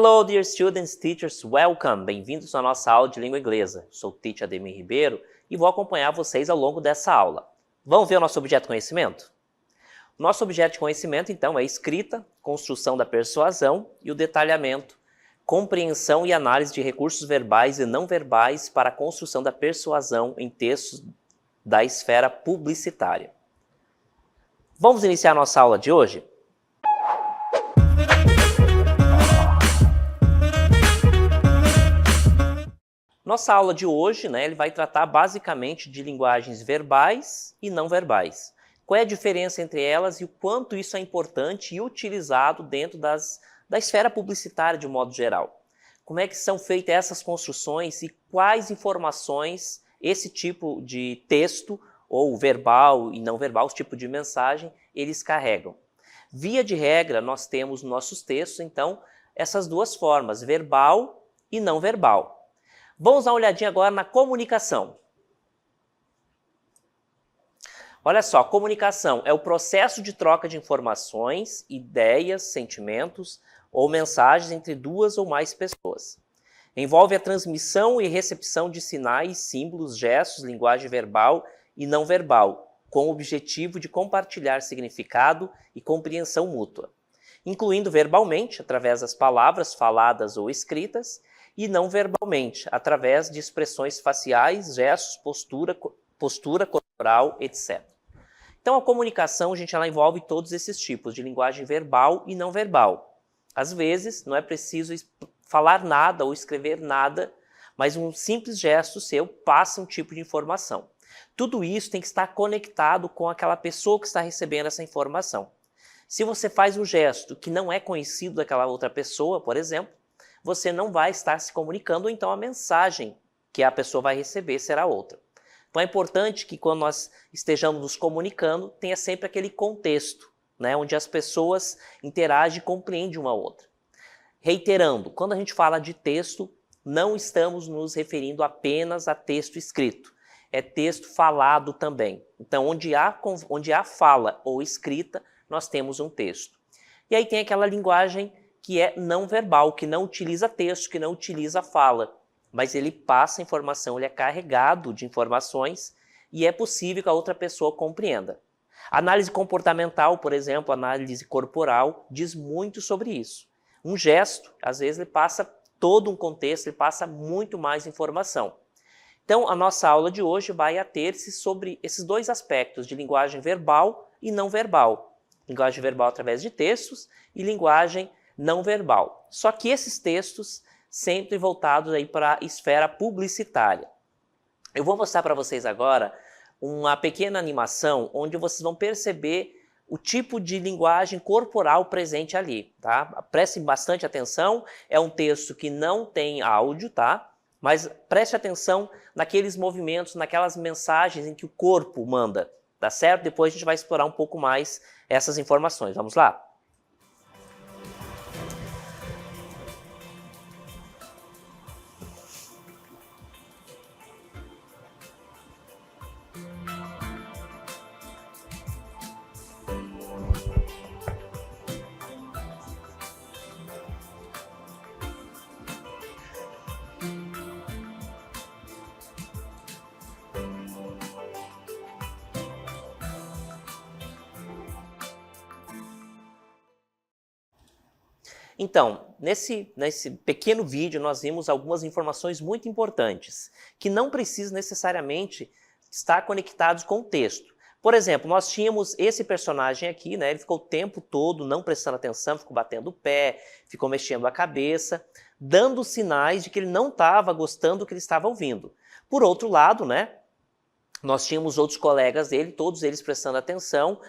Hello, dear students, teachers, welcome! Bem-vindos à nossa aula de língua inglesa. Sou o Teacher Ademir Ribeiro e vou acompanhar vocês ao longo dessa aula. Vamos ver o nosso objeto de conhecimento? Nosso objeto de conhecimento, então, é escrita, construção da persuasão e o detalhamento, compreensão e análise de recursos verbais e não verbais para a construção da persuasão em textos da esfera publicitária. Vamos iniciar nossa aula de hoje? Nossa aula de hoje, ele vai tratar basicamente de linguagens verbais e não verbais. Qual é a diferença entre elas e o quanto isso é importante e utilizado dentro da esfera publicitária de um modo geral. Como é que são feitas essas construções e quais informações esse tipo de texto, ou verbal e não verbal, esse tipo de mensagem, eles carregam. Via de regra, nós temos nos nossos textos, então, essas duas formas, verbal e não verbal. Vamos dar uma olhadinha agora na comunicação. Olha só, comunicação é o processo de troca de informações, ideias, sentimentos ou mensagens entre duas ou mais pessoas. Envolve a transmissão e recepção de sinais, símbolos, gestos, linguagem verbal e não verbal, com o objetivo de compartilhar significado e compreensão mútua, incluindo verbalmente, através das palavras faladas ou escritas, e não verbalmente, através de expressões faciais, gestos, postura corporal, etc. Então, a comunicação, ela envolve todos esses tipos de linguagem verbal e não verbal. Às vezes, não é preciso falar nada ou escrever nada, mas um simples gesto seu passa um tipo de informação. Tudo isso tem que estar conectado com aquela pessoa que está recebendo essa informação. Se você faz um gesto que não é conhecido daquela outra pessoa, por exemplo, você não vai estar se comunicando, ou então a mensagem que a pessoa vai receber será outra. Então é importante que quando nós estejamos nos comunicando, tenha sempre aquele contexto, onde as pessoas interagem e compreendem uma a outra. Reiterando, quando a gente fala de texto, não estamos nos referindo apenas a texto escrito, é texto falado também. Então onde há fala ou escrita, nós temos um texto. E aí tem aquela linguagem que é não verbal, que não utiliza texto, que não utiliza fala, mas ele passa informação, ele é carregado de informações e é possível que a outra pessoa compreenda. Análise comportamental, por exemplo, análise corporal, diz muito sobre isso. Um gesto, às vezes, ele passa todo um contexto, ele passa muito mais informação. Então, a nossa aula de hoje vai ater-se sobre esses dois aspectos de linguagem verbal e não verbal. Linguagem verbal através de textos e linguagem não verbal. Só que esses textos sempre voltados aí para a esfera publicitária. Eu vou mostrar para vocês agora uma pequena animação onde vocês vão perceber o tipo de linguagem corporal presente ali, tá? Prestem bastante atenção, é um texto que não tem áudio, tá? Mas preste atenção naqueles movimentos, naquelas mensagens em que o corpo manda, tá certo? Depois a gente vai explorar um pouco mais essas informações. Vamos lá? Então, nesse pequeno vídeo nós vimos algumas informações muito importantes, que não precisam necessariamente estar conectados com o texto. Por exemplo, nós tínhamos esse personagem aqui, ele ficou o tempo todo não prestando atenção, ficou batendo o pé, ficou mexendo a cabeça, dando sinais de que ele não estava gostando do que ele estava ouvindo. Por outro lado, nós tínhamos outros colegas dele, todos eles prestando atenção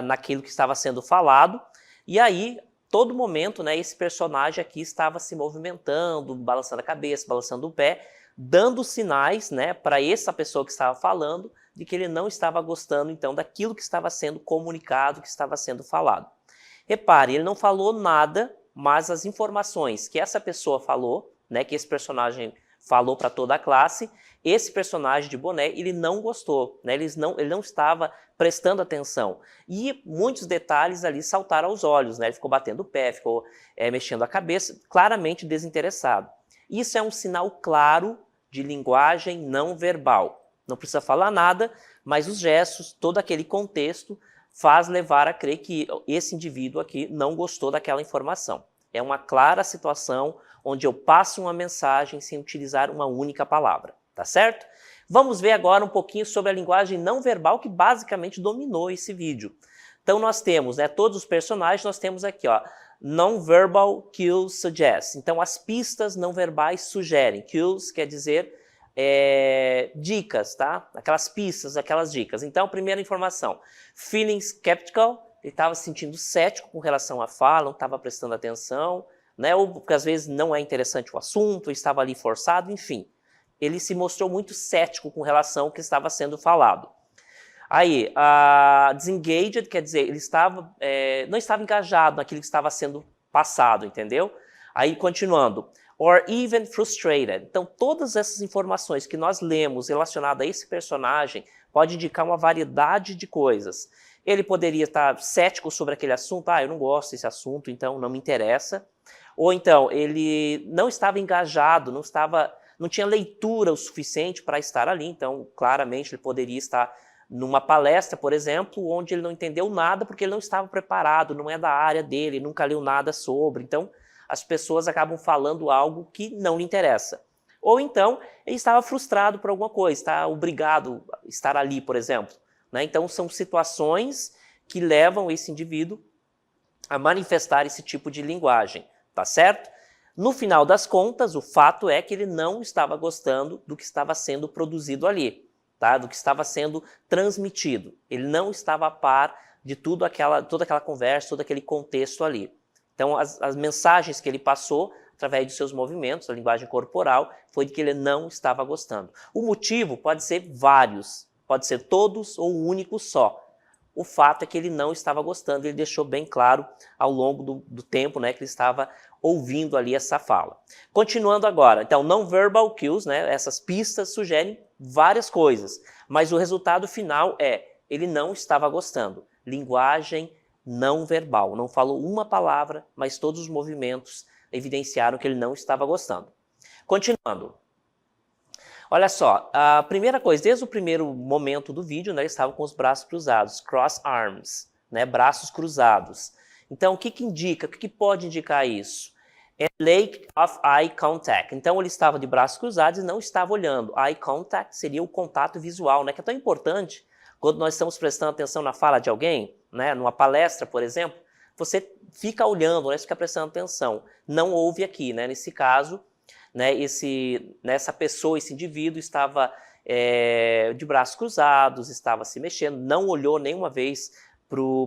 naquilo que estava sendo falado, e aí todo momento, esse personagem aqui estava se movimentando, balançando a cabeça, balançando o pé, dando sinais, para essa pessoa que estava falando, de que ele não estava gostando, então, daquilo que estava sendo comunicado, que estava sendo falado. Repare, ele não falou nada, mas as informações que essa pessoa falou, que esse personagem falou para toda a classe, esse personagem de boné, ele não gostou, né? Ele não estava prestando atenção. E muitos detalhes ali saltaram aos olhos, né? Ele ficou batendo o pé, ficou mexendo a cabeça, claramente desinteressado. Isso é um sinal claro de linguagem não verbal. Não precisa falar nada, mas os gestos, todo aquele contexto, faz levar a crer que esse indivíduo aqui não gostou daquela informação. É uma clara situação onde eu passo uma mensagem sem utilizar uma única palavra, tá certo? Vamos ver agora um pouquinho sobre a linguagem não verbal que basicamente dominou esse vídeo. Então nós temos, né, todos os personagens, nós temos aqui, ó, non-verbal cues suggest. Então as pistas não verbais sugerem. Cues quer dizer dicas, tá? Aquelas pistas, aquelas dicas. Então, primeira informação, feeling skeptical, ele estava se sentindo cético com relação à fala, não estava prestando atenção, né? Ou porque às vezes não é interessante o assunto, estava ali forçado, enfim. Ele se mostrou muito cético com relação ao que estava sendo falado. Aí, disengaged, quer dizer, ele não estava engajado naquilo que estava sendo passado, entendeu? Aí, continuando, or even frustrated. Então, todas essas informações que nós lemos relacionadas a esse personagem pode indicar uma variedade de coisas. Ele poderia estar cético sobre aquele assunto, eu não gosto desse assunto, então não me interessa. Ou então, ele não estava engajado, não tinha leitura o suficiente para estar ali, então, claramente, ele poderia estar numa palestra, por exemplo, onde ele não entendeu nada porque ele não estava preparado, não é da área dele, nunca leu nada sobre. Então, as pessoas acabam falando algo que não lhe interessa. Ou então, ele estava frustrado por alguma coisa, está obrigado a estar ali, por exemplo. Né? Então, são situações que levam esse indivíduo a manifestar esse tipo de linguagem, tá certo? No final das contas, o fato é que ele não estava gostando do que estava sendo produzido ali, tá? Do que estava sendo transmitido. Ele não estava a par de toda aquela conversa, todo aquele contexto ali. Então, as mensagens que ele passou, através de seus movimentos, a linguagem corporal, foi de que ele não estava gostando. O motivo pode ser vários, pode ser todos ou um único só. O fato é que ele não estava gostando, ele deixou bem claro ao longo do tempo, né, que ele estava ouvindo ali essa fala. Continuando agora, então, non-verbal cues, né, essas pistas sugerem várias coisas, mas o resultado final ele não estava gostando. Linguagem não verbal, não falou uma palavra, mas todos os movimentos evidenciaram que ele não estava gostando. Continuando. Olha só, a primeira coisa, desde o primeiro momento do vídeo, né, ele estava com os braços cruzados, cross arms, né, braços cruzados. Então, o que indica, o que pode indicar isso? É lack of eye contact. Então, ele estava de braços cruzados e não estava olhando. Eye contact seria o contato visual, né, que é tão importante quando nós estamos prestando atenção na fala de alguém, né, numa palestra, por exemplo, você fica olhando, né, fica prestando atenção. Não ouve aqui, né, nesse caso, né, essa pessoa, esse indivíduo estava de braços cruzados, estava se mexendo, não olhou nenhuma vez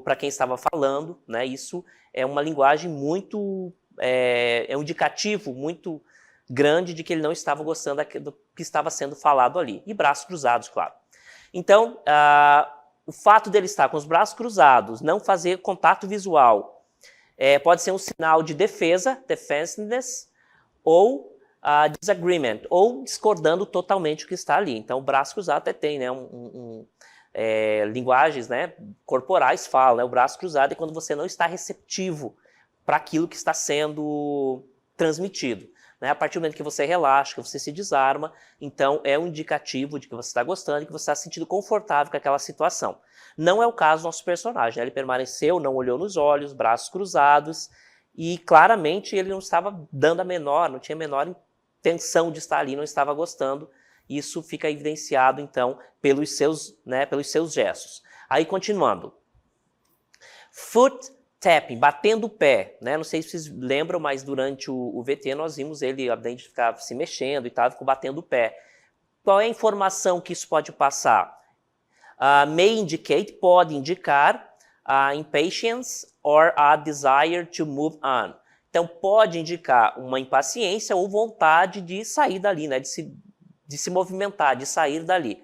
para quem estava falando, né, isso é uma linguagem muito, um indicativo muito grande de que ele não estava gostando do que estava sendo falado ali, e braços cruzados, claro. Então, o fato dele estar com os braços cruzados, não fazer contato visual, pode ser um sinal de defesa, defensiveness, ou disagreement, ou discordando totalmente o que está ali. Então, o braço cruzado até tem, né, linguagens, né, corporais falam, né, o braço cruzado é quando você não está receptivo para aquilo que está sendo transmitido. Né? A partir do momento que você relaxa, que você se desarma, então é um indicativo de que você está gostando e que você está se sentindo confortável com aquela situação. Não é o caso do nosso personagem, né? Ele permaneceu, não olhou nos olhos, braços cruzados, e claramente ele não estava dando não tinha a menor intenção de estar ali, não estava gostando. Isso fica evidenciado, então, pelos seus gestos. Aí, continuando. Foot tapping, batendo o pé, né? Não sei se vocês lembram, mas durante o VT nós vimos ele, a dente ficava se mexendo e tal, ficou batendo o pé. Qual é a informação que isso pode passar? May indicate, pode indicar impatience or a desire to move on. Então, pode indicar uma impaciência ou vontade de sair dali, né? De se movimentar, de sair dali.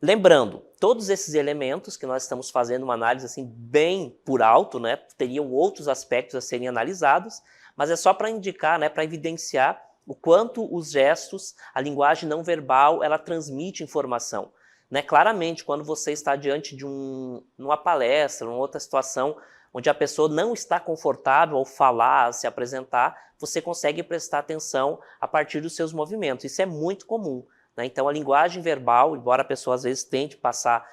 Lembrando, todos esses elementos que nós estamos fazendo uma análise assim bem por alto, né, teriam outros aspectos a serem analisados, mas é só para indicar, né, para evidenciar o quanto os gestos, a linguagem não verbal, ela transmite informação. Né? Claramente, quando você está diante de uma palestra, uma outra situação, onde a pessoa não está confortável ao falar, se apresentar, você consegue prestar atenção a partir dos seus movimentos. Isso é muito comum. Né? Então, a linguagem verbal, embora a pessoa às vezes tente passar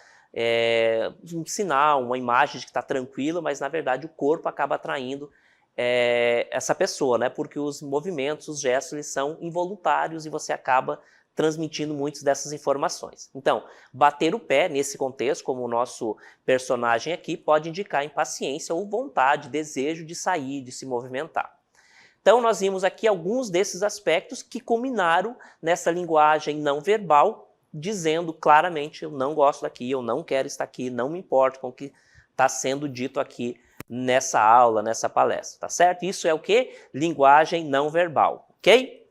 um sinal, uma imagem de que está tranquilo, mas na verdade o corpo acaba atraindo essa pessoa, né? Porque os movimentos, os gestos, eles são involuntários e você acaba transmitindo muitas dessas informações. Então, bater o pé nesse contexto, como o nosso personagem aqui, pode indicar impaciência ou vontade, desejo de sair, de se movimentar. Então, nós vimos aqui alguns desses aspectos que culminaram nessa linguagem não verbal, dizendo claramente, eu não gosto daqui, eu não quero estar aqui, não me importo com o que está sendo dito aqui nessa aula, nessa palestra, tá certo? Isso é o quê? Linguagem não verbal, ok?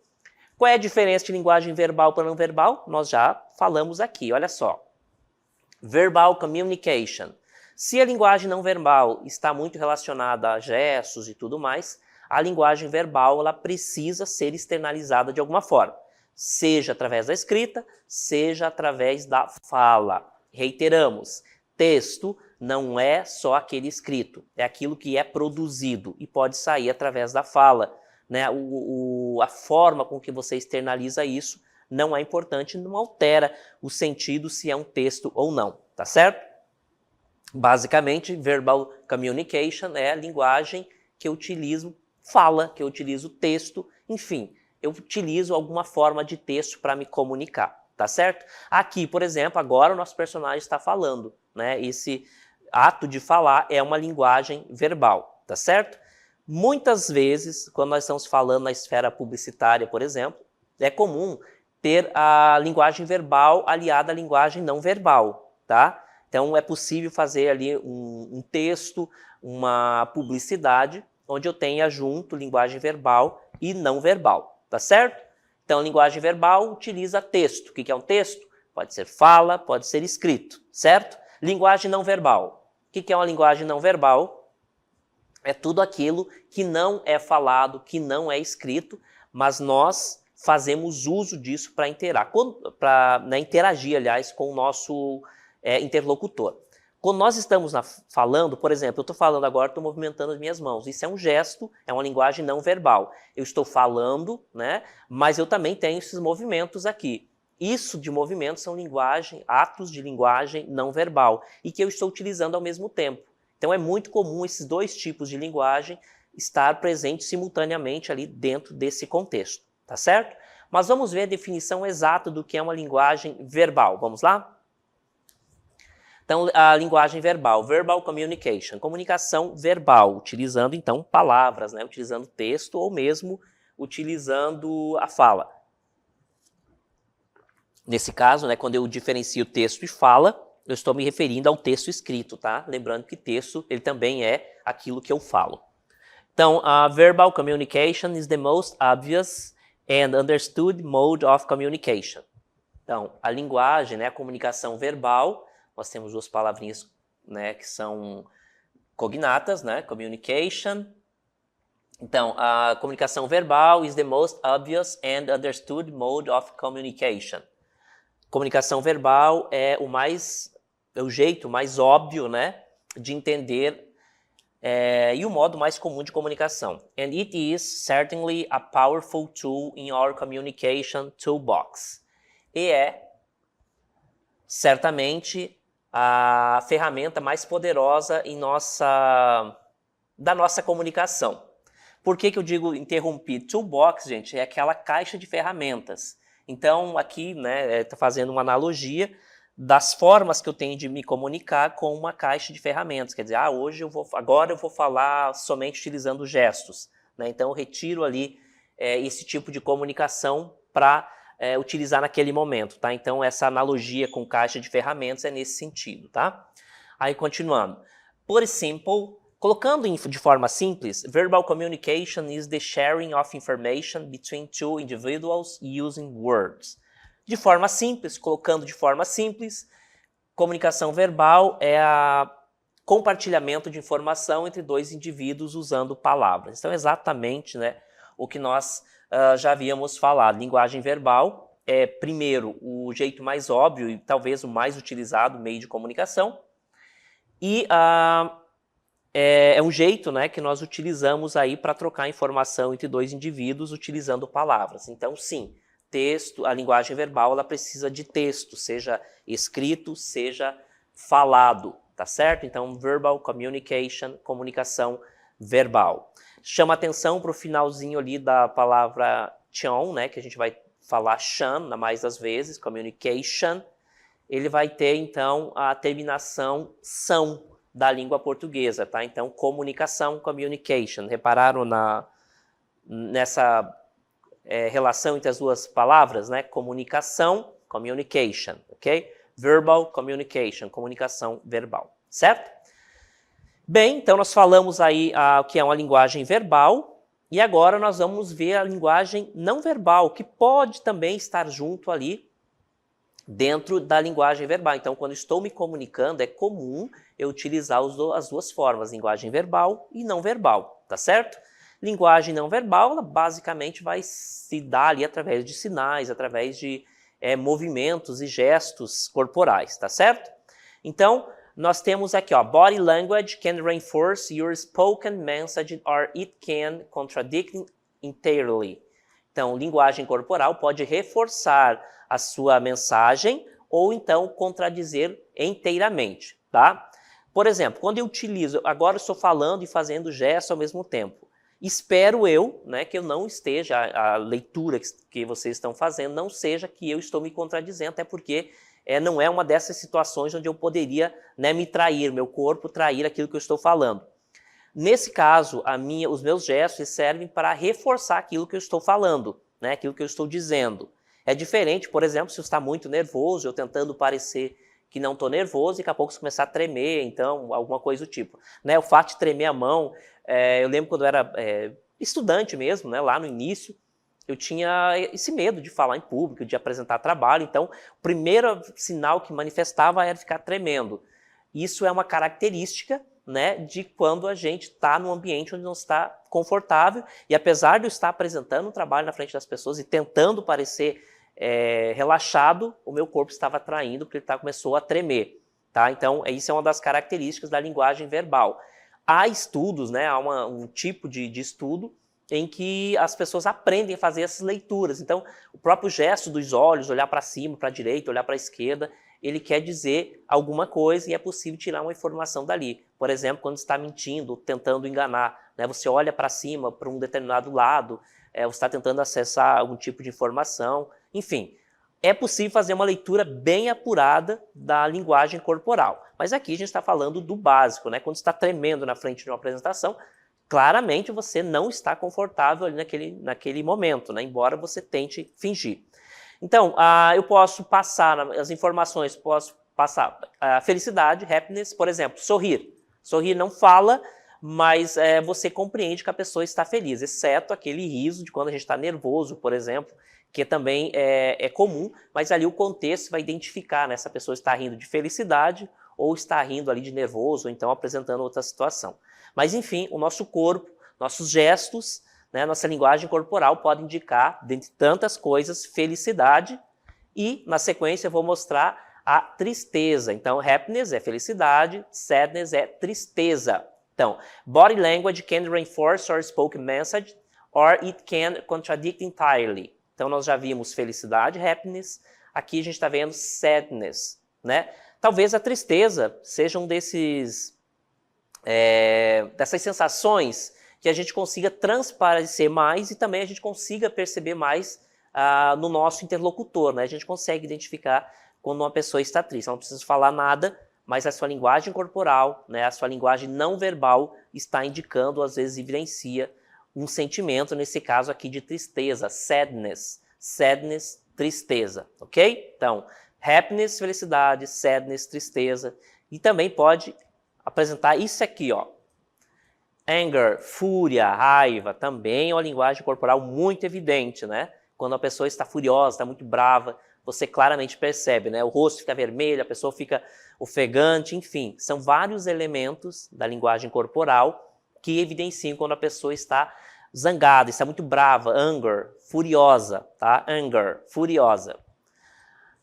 Qual é a diferença de linguagem verbal para não verbal? Nós já falamos aqui, olha só. Verbal communication. Se a linguagem não verbal está muito relacionada a gestos e tudo mais, a linguagem verbal ela precisa ser externalizada de alguma forma. Seja através da escrita, seja através da fala. Reiteramos, texto não é só aquele escrito, é aquilo que é produzido e pode sair através da fala. Né? A forma com que você externaliza isso não é importante, não altera o sentido se é um texto ou não, tá certo? Basicamente, verbal communication é a linguagem que eu utilizo fala, que eu utilizo texto, enfim, eu utilizo alguma forma de texto para me comunicar, tá certo? Aqui, por exemplo, agora o nosso personagem está falando, né? Esse ato de falar é uma linguagem verbal, tá certo? Muitas vezes, quando nós estamos falando na esfera publicitária, por exemplo, é comum ter a linguagem verbal aliada à linguagem não verbal, tá? Então, é possível fazer ali um texto, uma publicidade, onde eu tenha junto linguagem verbal e não verbal, tá certo? Então, linguagem verbal utiliza texto. O que é um texto? Pode ser fala, pode ser escrito, certo? Linguagem não verbal. O que é uma linguagem não verbal? É tudo aquilo que não é falado, que não é escrito, mas nós fazemos uso disso para interagir, aliás, com o nosso interlocutor. Quando nós estamos falando, por exemplo, eu estou falando agora, estou movimentando as minhas mãos. Isso é um gesto, é uma linguagem não verbal. Eu estou falando, né? Mas eu também tenho esses movimentos aqui. Isso de movimentos são atos de linguagem não verbal e que eu estou utilizando ao mesmo tempo. Então é muito comum esses dois tipos de linguagem estar presentes simultaneamente ali dentro desse contexto, tá certo? Mas vamos ver a definição exata do que é uma linguagem verbal. Vamos lá? Então, a linguagem verbal, verbal communication, comunicação verbal, utilizando então palavras, né? Utilizando texto ou mesmo utilizando a fala. Nesse caso, né, quando eu diferencio texto e fala, eu estou me referindo ao texto escrito, tá? Lembrando que texto, ele também é aquilo que eu falo. Então, a verbal communication is the most obvious and understood mode of communication. Então, a linguagem, né, a comunicação verbal, nós temos duas palavrinhas, né, que são cognatas, né, communication. Então, a comunicação verbal is the most obvious and understood mode of communication. Comunicação verbal é o jeito mais óbvio, né, de entender e o modo mais comum de comunicação. And it is certainly a powerful tool in our communication toolbox. E é certamente a ferramenta mais poderosa da nossa comunicação. Por que eu digo interromper? Toolbox, gente, é aquela caixa de ferramentas. Então, aqui, né, estou fazendo uma analogia das formas que eu tenho de me comunicar com uma caixa de ferramentas. Quer dizer, agora eu vou falar somente utilizando gestos. Né? Então, eu retiro ali esse tipo de comunicação para utilizar naquele momento, tá? Então, essa analogia com caixa de ferramentas é nesse sentido, tá? Aí, continuando. Put it simple, colocando de forma simples, verbal communication is the sharing of information between two individuals using words. De forma simples, colocando de forma simples, comunicação verbal é o compartilhamento de informação entre dois indivíduos usando palavras. Então, exatamente, né, o que nós já havíamos falado. Linguagem verbal é, primeiro, o jeito mais óbvio e talvez o mais utilizado meio de comunicação. E é um jeito, né, que nós utilizamos aí para trocar informação entre dois indivíduos utilizando palavras. Então, sim, texto, a linguagem verbal, ela precisa de texto, seja escrito, seja falado, tá certo? Então, verbal communication, comunicação verbal. Chama atenção para o finalzinho ali da palavra chon, né, que a gente vai falar chan, na mais das vezes, communication. Ele vai ter, então, a terminação são da língua portuguesa, tá? Então, comunicação, communication. Repararam nessa relação entre as duas palavras, né? Comunicação, communication, ok? Verbal communication, comunicação verbal, certo? Bem, então nós falamos aí o que é uma linguagem verbal e agora nós vamos ver a linguagem não verbal, que pode também estar junto ali dentro da linguagem verbal. Então, quando estou me comunicando, é comum eu utilizar as duas formas, linguagem verbal e não verbal, tá certo? Linguagem não verbal, ela basicamente vai se dar ali através de sinais, através de movimentos e gestos corporais, tá certo? Então, nós temos aqui, ó, body language can reinforce your spoken message or it can contradict entirely. Então, linguagem corporal pode reforçar a sua mensagem ou então contradizer inteiramente, tá? Por exemplo, quando eu utilizo, agora eu estou falando e fazendo gesto ao mesmo tempo. Espero eu, né, que eu não esteja, a leitura que vocês estão fazendo não seja que eu estou me contradizendo, até porque não é uma dessas situações onde eu poderia, né, me trair, meu corpo trair aquilo que eu estou falando. Nesse caso, os meus gestos servem para reforçar aquilo que eu estou falando, né, aquilo que eu estou dizendo. É diferente, por exemplo, se eu estou muito nervoso, eu tentando parecer que não estou nervoso e daqui a pouco começar a tremer, então, alguma coisa do tipo. Né, o fato de tremer a mão, eu lembro quando eu era estudante mesmo, né, lá no início, eu tinha esse medo de falar em público, de apresentar trabalho, então o primeiro sinal que manifestava era ficar tremendo. Isso é uma característica, né, de quando a gente está num ambiente onde não está confortável e apesar de eu estar apresentando um trabalho na frente das pessoas e tentando parecer relaxado, o meu corpo estava traindo porque ele começou a tremer. Tá? Então, isso é uma das características da linguagem verbal. Há estudos, né, há um tipo de estudo em que as pessoas aprendem a fazer essas leituras. Então, o próprio gesto dos olhos, olhar para cima, para a direita, olhar para a esquerda, ele quer dizer alguma coisa e é possível tirar uma informação dali. Por exemplo, quando está mentindo, tentando enganar, né, você olha para cima, para um determinado lado, você está tentando acessar algum tipo de informação, enfim. É possível fazer uma leitura bem apurada da linguagem corporal. Mas aqui a gente está falando do básico, né? Quando você está tremendo na frente de uma apresentação, claramente você não está confortável ali naquele momento, né? Embora você tente fingir. Então, eu posso passar as informações, posso passar felicidade, happiness, por exemplo, sorrir. Sorrir não fala, mas você compreende que a pessoa está feliz, exceto aquele riso de quando a gente está nervoso, por exemplo, que também é comum, mas ali o contexto vai identificar, né, se a pessoa está rindo de felicidade ou está rindo ali de nervoso, ou então apresentando outra situação. Mas enfim, o nosso corpo, nossos gestos, né, nossa linguagem corporal pode indicar, dentre tantas coisas, felicidade e, na sequência, eu vou mostrar a tristeza. Então, happiness é felicidade, sadness é tristeza. Então, body language can reinforce our spoken message or it can contradict entirely. Então, nós já vimos felicidade, happiness. Aqui a gente está vendo sadness, né? Talvez a tristeza seja um dessas sensações que a gente consiga transparecer mais e também a gente consiga perceber mais no nosso interlocutor, né? A gente consegue identificar quando uma pessoa está triste. Ela não precisa falar nada, mas a sua linguagem corporal, né, a sua linguagem não verbal está indicando, às vezes evidencia um sentimento, nesse caso aqui de tristeza, sadness. Sadness, tristeza, ok? Então, happiness, felicidade, sadness, tristeza. E também pode apresentar isso aqui, ó. Anger, fúria, raiva, também é uma linguagem corporal muito evidente, né? Quando a pessoa está furiosa, está muito brava, você claramente percebe, né? O rosto fica vermelho, a pessoa fica ofegante, enfim. São vários elementos da linguagem corporal que evidenciam quando a pessoa está zangada, está muito brava, anger, furiosa, tá? Anger, furiosa.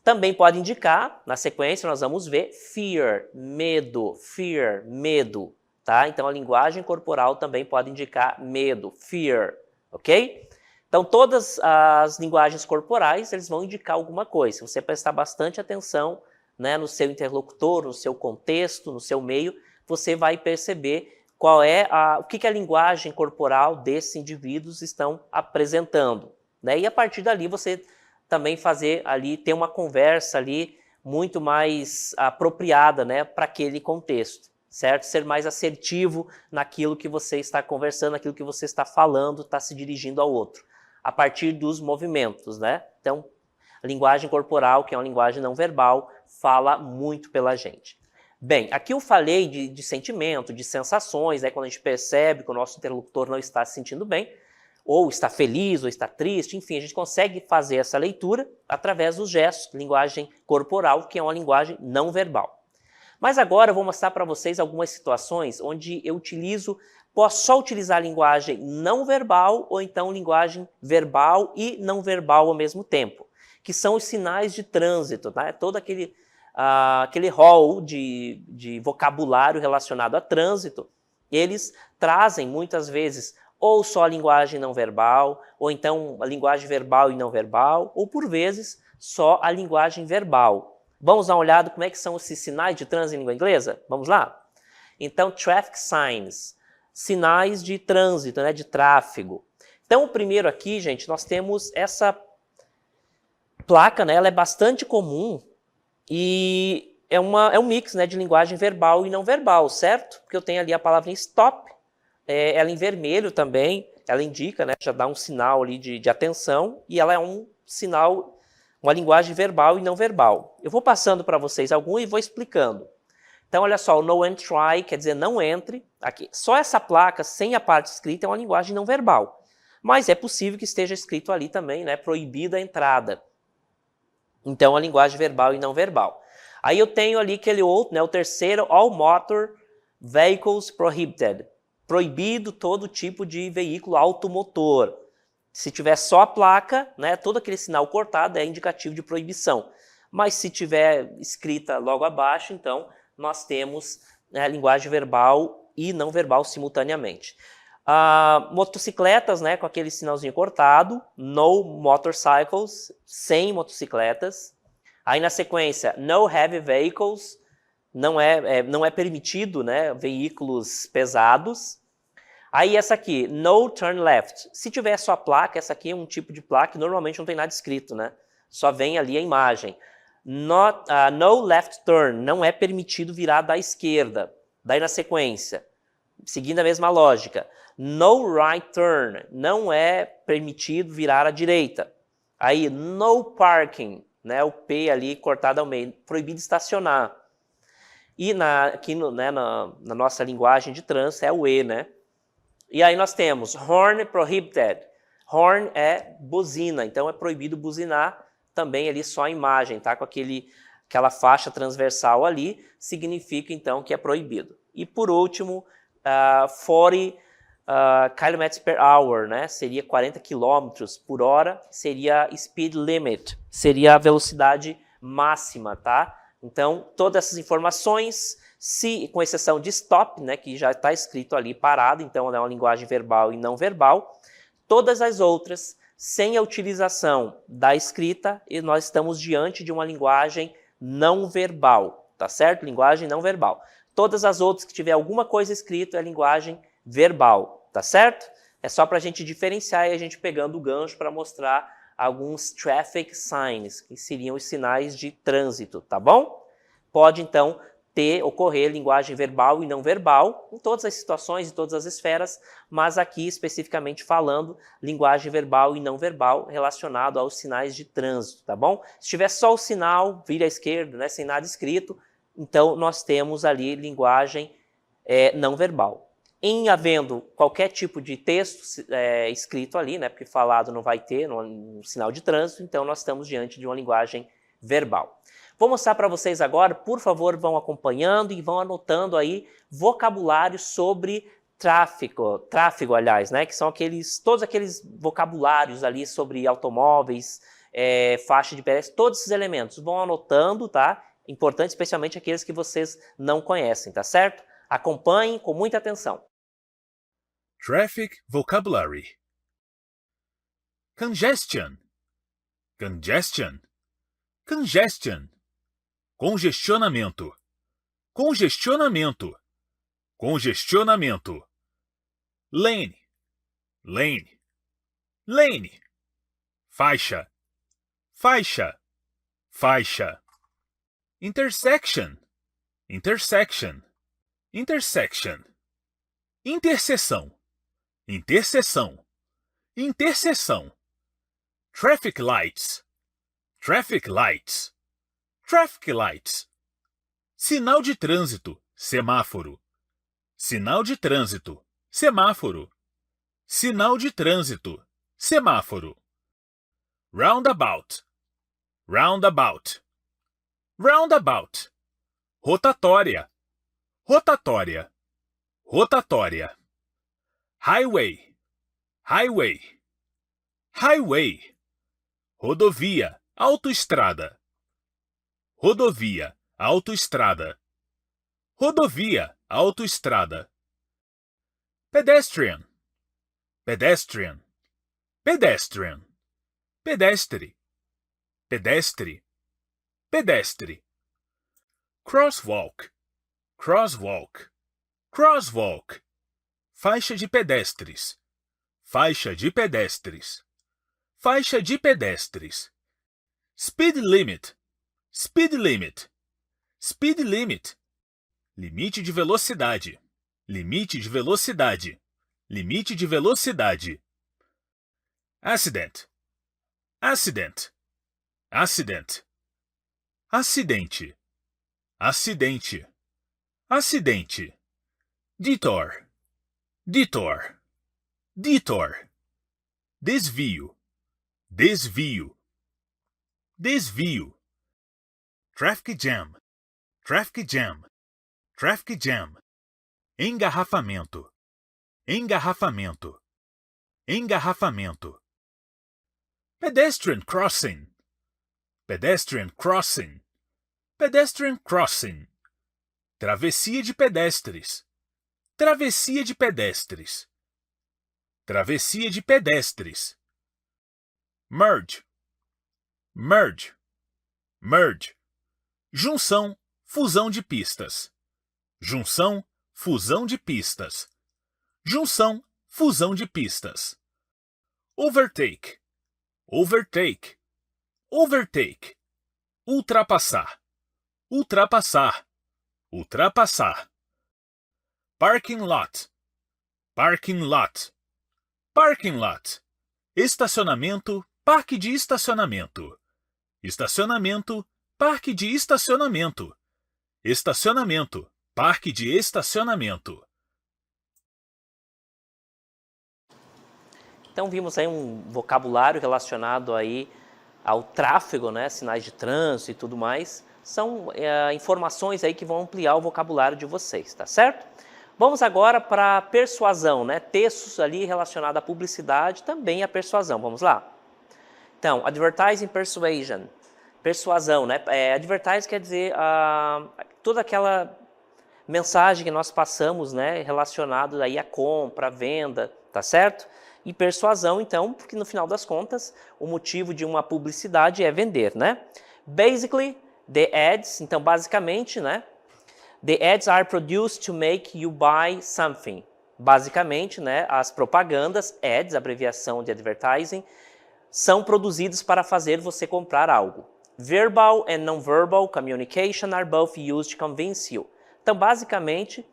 Também pode indicar, na sequência nós vamos ver fear, medo, tá? Então a linguagem corporal também pode indicar medo, fear, ok? Então todas as linguagens corporais, eles vão indicar alguma coisa. Se você prestar bastante atenção, né, no seu interlocutor, no seu contexto, no seu meio, você vai perceber qual é o que a linguagem corporal desses indivíduos estão apresentando, né? E a partir dali você também fazer ali, ter uma conversa ali muito mais apropriada, né, para aquele contexto, certo? Ser mais assertivo naquilo que você está conversando, naquilo que você está falando, está se dirigindo ao outro, a partir dos movimentos, né? Então, a linguagem corporal, que é uma linguagem não verbal, fala muito pela gente. Bem, aqui eu falei de sentimento, de sensações, né, quando a gente percebe que o nosso interlocutor não está se sentindo bem, ou está feliz, ou está triste, enfim, a gente consegue fazer essa leitura através dos gestos, linguagem corporal, que é uma linguagem não verbal. Mas agora eu vou mostrar para vocês algumas situações onde eu posso só utilizar a linguagem não verbal, ou então linguagem verbal e não verbal ao mesmo tempo, que são os sinais de trânsito, tá? Todo aquele rol de vocabulário relacionado a trânsito, eles trazem muitas vezes ou só a linguagem não verbal, ou então a linguagem verbal e não verbal, ou por vezes só a linguagem verbal. Vamos dar uma olhada como é que são esses sinais de trânsito em língua inglesa? Vamos lá? Então, traffic signs, sinais de trânsito, né, de tráfego. Então, o primeiro aqui, gente, nós temos essa placa, né, ela é bastante comum e é um mix, né, de linguagem verbal e não verbal, certo? Porque eu tenho ali a palavra stop, ela em vermelho também, ela indica, né, já dá um sinal ali de atenção, e ela é um sinal, uma linguagem verbal e não verbal. Eu vou passando para vocês algum e vou explicando. Então, olha só, o no entry quer dizer não entre. Aqui, só essa placa, sem a parte escrita, é uma linguagem não verbal. Mas é possível que esteja escrito ali também, né, proibida a entrada. Então, a linguagem verbal e não verbal. Aí eu tenho ali aquele outro, né, o terceiro, all motor vehicles prohibited. Proibido todo tipo de veículo automotor. Se tiver só a placa, né, todo aquele sinal cortado é indicativo de proibição. Mas se tiver escrita logo abaixo, então nós temos, né, linguagem verbal e não verbal simultaneamente. Motocicletas, né, com aquele sinalzinho cortado, no motorcycles, sem motocicletas. Aí na sequência, no heavy vehicles, não é permitido, né, veículos pesados. Aí essa aqui, no turn left. Se tiver só a placa, essa aqui é um tipo de placa que normalmente não tem nada escrito, né? Só vem ali a imagem. No left turn, não é permitido virar da esquerda. Daí na sequência, seguindo a mesma lógica, no right turn, não é permitido virar à direita. Aí, no parking, né, o P ali cortado ao meio, proibido estacionar. E aqui na nossa linguagem de trânsito é o E, né? E aí nós temos horn prohibited. Horn é buzina, então é proibido buzinar, também ali só a imagem, tá? Com aquela faixa transversal ali, significa então que é proibido. E por último, 40 km per hour, né? Seria 40 km por hora, seria speed limit, seria a velocidade máxima, tá? Então, todas essas informações, com exceção de stop, né, que já está escrito ali parado, então é uma linguagem verbal e não verbal, todas as outras, sem a utilização da escrita, e nós estamos diante de uma linguagem não verbal, tá certo? Linguagem não verbal. Todas as outras que tiver alguma coisa escrita é linguagem verbal, tá certo? É só para a gente diferenciar e a gente pegando o gancho para mostrar alguns traffic signs, que seriam os sinais de trânsito, tá bom? Pode, então, ocorrer linguagem verbal e não verbal, em todas as situações, em todas as esferas, mas aqui, especificamente falando, linguagem verbal e não verbal relacionado aos sinais de trânsito, tá bom? Se tiver só o sinal, vira à esquerda, né, sem nada escrito, então nós temos ali linguagem não verbal. Em havendo qualquer tipo de texto escrito ali, né, porque falado não vai ter no sinal de trânsito, então nós estamos diante de uma linguagem verbal. Vou mostrar para vocês agora, por favor, vão acompanhando e vão anotando aí vocabulário sobre tráfego, aliás, né, que são todos aqueles vocabulários ali sobre automóveis, faixa de pedestre, todos esses elementos. Vão anotando, tá? Importante, especialmente aqueles que vocês não conhecem, tá certo? Acompanhem com muita atenção. Traffic vocabulary. Congestion. Congestion. Congestion. Congestionamento. Congestionamento. Congestionamento. Lane. Lane. Lane. Faixa. Faixa. Faixa. Intersection. Intersection. Intersection. Interseção. Interseção. Interseção. Traffic lights. Traffic lights. Traffic lights. Sinal de trânsito. Semáforo. Sinal de trânsito. Semáforo. Sinal de trânsito. Semáforo. Roundabout. Roundabout. Roundabout. Rotatória. Rotatória. Rotatória. Highway. Highway. Highway. Rodovia. Autoestrada. Rodovia. Autoestrada. Rodovia. Autoestrada. Pedestrian. Pedestrian. Pedestrian. Pedestre. Pedestre. Pedestre. Crosswalk. Crosswalk. Crosswalk. Faixa de pedestres. Faixa de pedestres. Faixa de pedestres. Speed limit. Speed limit. Speed limit. Limite de velocidade. Limite de velocidade. Limite de velocidade. Accident. Accident. Accident. Acidente. Acidente. Acidente. Detour. Detour. Detour. Desvio. Desvio. Desvio. Traffic jam. Traffic jam. Traffic jam. Engarrafamento. Engarrafamento. Engarrafamento. Pedestrian crossing. Pedestrian crossing. Pedestrian crossing. Travessia de pedestres. Travessia de pedestres. Travessia de pedestres. Merge. Merge. Merge. Junção, fusão de pistas. Junção, fusão de pistas. Junção, fusão de pistas. Overtake. Overtake. Overtake. Ultrapassar. Ultrapassar. Ultrapassar. Parking lot. Parking lot. Parking lot. Estacionamento, parque de estacionamento. Estacionamento, parque de estacionamento. Estacionamento, parque de estacionamento. Então vimos aí um vocabulário relacionado aí ao tráfego, né, sinais de trânsito e tudo mais. São informações aí que vão ampliar o vocabulário de vocês, tá certo? Vamos agora para persuasão, né? Textos ali relacionados à publicidade, também à persuasão. Vamos lá? Então, advertising persuasion. Persuasão, né? Advertising quer dizer toda aquela mensagem que nós passamos, né? Relacionado aí à compra, à venda, tá certo? E persuasão, então, porque no final das contas, o motivo de uma publicidade é vender, né? Basically, the ads, então basicamente, né? The ads are produced to make you buy something. Basicamente, né, as propagandas, ads, abreviação de advertising, são produzidas para fazer você comprar algo. Verbal and non-verbal communication are both used to convince you. Então, basicamente,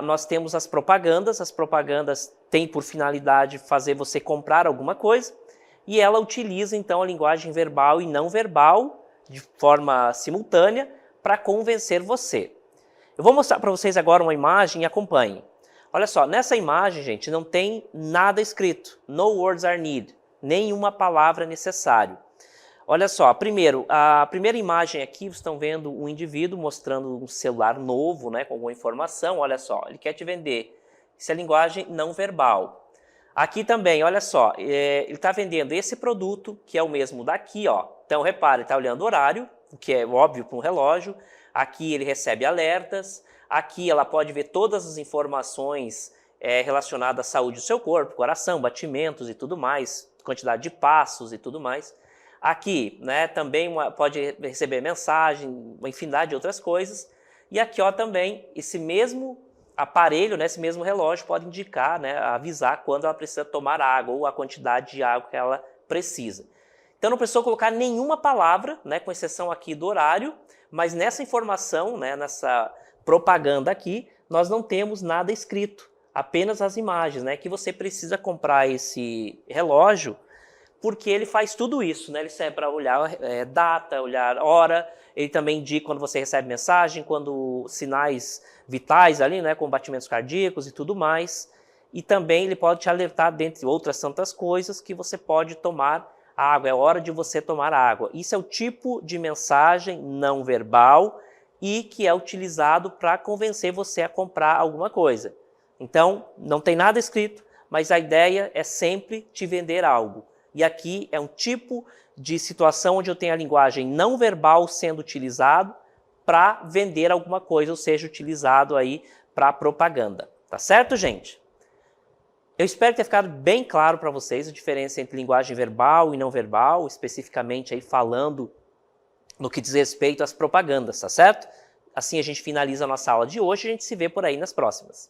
nós temos as propagandas têm por finalidade fazer você comprar alguma coisa, e ela utiliza, então, a linguagem verbal e não verbal, de forma simultânea, para convencer você. Eu vou mostrar para vocês agora uma imagem e acompanhem. Olha só, nessa imagem, gente, não tem nada escrito. No words are needed. Nenhuma palavra é necessário. Olha só, primeiro, a primeira imagem aqui, vocês estão vendo um indivíduo mostrando um celular novo, né, com alguma informação. Olha só, ele quer te vender Isso é linguagem não verbal. Aqui também, olha só, ele está vendendo esse produto, que é o mesmo daqui, ó. Então, repare, ele está olhando o horário, o que é óbvio para um relógio. Aqui ele recebe alertas. Aqui ela pode ver todas as informações relacionadas à saúde do seu corpo, coração, batimentos e tudo mais, quantidade de passos e tudo mais. Aqui, né, também pode receber mensagem, uma infinidade de outras coisas. E aqui, ó, também, esse mesmo aparelho, né, esse mesmo relógio pode indicar, né, avisar quando ela precisa tomar água ou a quantidade de água que ela precisa. Então não precisou colocar nenhuma palavra, né, com exceção aqui do horário, mas nessa informação, né, nessa propaganda aqui, nós não temos nada escrito, apenas as imagens, né, que você precisa comprar esse relógio porque ele faz tudo isso, né, ele serve para olhar data, olhar hora, ele também indica quando você recebe mensagem, quando sinais vitais ali, né, como batimentos cardíacos e tudo mais, e também ele pode te alertar, dentre outras tantas coisas, que você pode tomar água, é hora de você tomar água. Isso é o tipo de mensagem não verbal e que é utilizado para convencer você a comprar alguma coisa. Então, não tem nada escrito, mas a ideia é sempre te vender algo. E aqui é um tipo de situação onde eu tenho a linguagem não verbal sendo utilizado para vender alguma coisa, ou seja, utilizado aí para propaganda. Tá certo, gente? Eu espero ter ficado bem claro para vocês a diferença entre linguagem verbal e não verbal, especificamente aí falando no que diz respeito às propagandas, tá certo? Assim a gente finaliza a nossa aula de hoje e a gente se vê por aí nas próximas.